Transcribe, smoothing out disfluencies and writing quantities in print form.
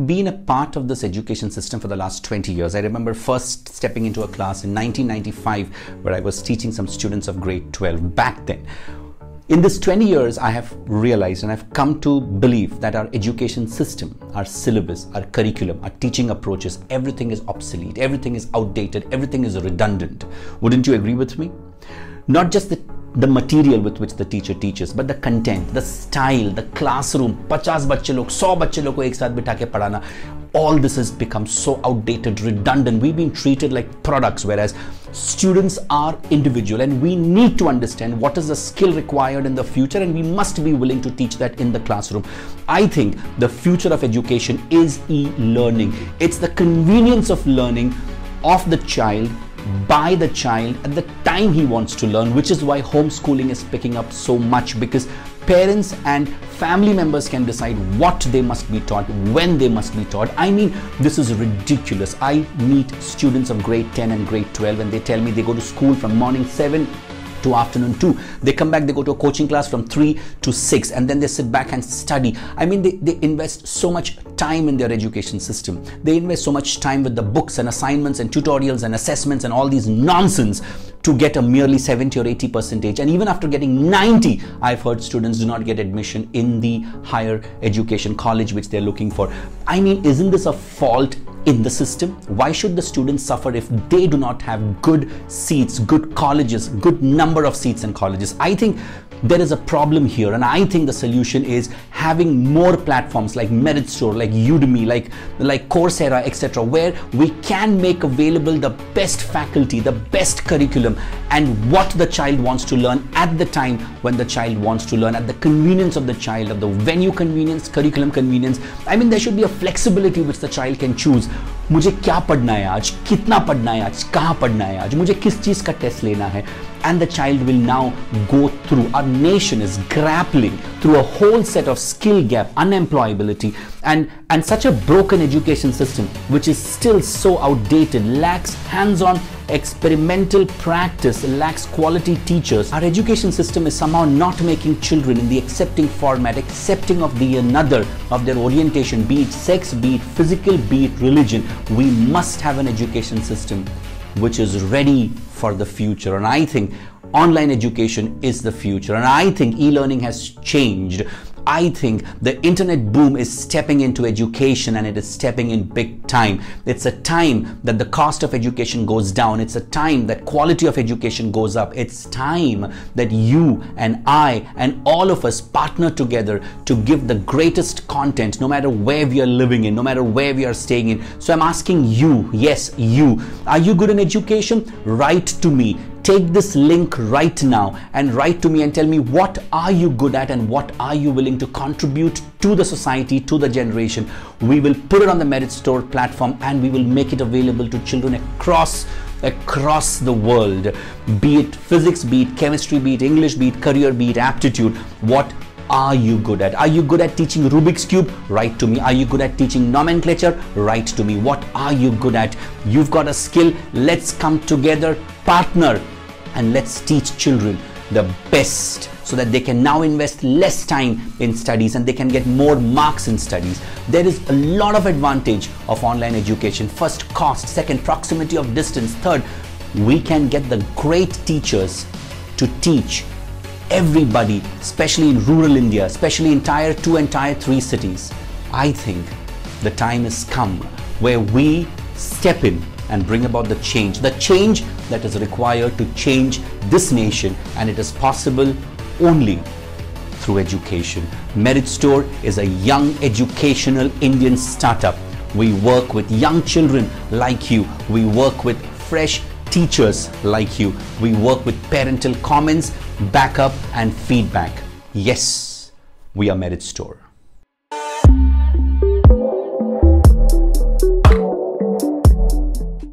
I've been a part of this education system for the last 20 years. I remember first stepping into a class in 1995 where I was teaching some students of grade 12 back then. In this 20 years, I have realized and I've come to believe that our education system, our syllabus, our curriculum, our teaching approaches, everything is obsolete, everything is outdated, everything is redundant. Wouldn't you agree with me? Not just the material with which the teacher teaches, but the content, the style, the classroom, 50 बच्चे लोग, 100 बच्चे लोग को एक साथ बिठा के पढ़ाना, all this has become so outdated, redundant. We've been treated like products, whereas students are individual, and we need to understand what is the skill required in the future, and we must be willing to teach that in the classroom. I think the future of education is e-learning. It's the convenience of learning of the child, by the child, at the time he wants to learn, which is why homeschooling is picking up so much, because parents and family members can decide what they must be taught, when they must be taught. I mean, this is ridiculous. I meet students of grade 10 and grade 12 and they tell me they go to school from morning 7 to afternoon 2. They come back, they go to a coaching class from 3 to 6, and then they sit back and study. I mean, they invest so much time in their education system. They invest so much time with the books and assignments and tutorials and assessments and all these nonsense to get a merely 70 or 80 percentage. And even after getting 90, I've heard students do not get admission in the higher education college which they're looking for. I mean, isn't this a fault in the system? Why should the students suffer if they do not have good seats, good colleges, good number of seats in colleges? I think there is a problem here, and I think the solution is having more platforms like Meritstore, like Udemy, like Coursera, etc., where we can make available the best faculty, the best curriculum, and what the child wants to learn at the time when the child wants to learn, at the convenience of the child, of the venue convenience, curriculum convenience. I mean, there should be a flexibility which the child can choose. मुझे क्या पढ़ना है आज, कितना पढ़ना है आज, कहाँ पढ़ना है आज, मुझे किस चीज का टेस्ट लेना है. And the child will now go through. Our nation is grappling through a whole set of skill gap, unemployability, and such a broken education system which is still so outdated, lacks hands-on experimental practice, lacks quality teachers. Our education system is somehow not making children in the accepting format, accepting of the another, of their orientation, be it sex, be it physical, be it religion. We must have an education system which is ready for the future, and I think online education is the future, and I think e-learning has changed. I think the internet boom is stepping into education, and it is stepping in big time. It's a time that the cost of education goes down. It's a time that quality of education goes up. It's time that you and I and all of us partner together to give the greatest content, no matter where we are living in, no matter where we are staying in. So I'm asking you, yes, you, are you good in education? Write to me. Take this link right now and write to me and tell me what are you good at and what are you willing to contribute to the society, to the generation. We will put it on the Meritstore platform and we will make it available to children across the world, be it physics, be it chemistry, be it English, be it career, be it aptitude. What are you good at? Are you good at teaching Rubik's Cube? Write to me. Are you good at teaching nomenclature? Write to me. What are you good at? You've got a skill. Let's come together, partner, and let's teach children the best so that they can now invest less time in studies and they can get more marks in studies. There is a lot of advantage of online education. First, cost. Second, proximity of distance. Third, we can get the great teachers to teach everybody, especially in rural India, especially in tier 2 and tier 3 cities. I think the time has come where we step in and bring about the change that is required to change this nation, and it is possible only through education. Meritstore is a young educational Indian startup. We work with young children like you. We work with fresh teachers like you. We work with parental comments, backup and feedback. Yes, we are Meritstore.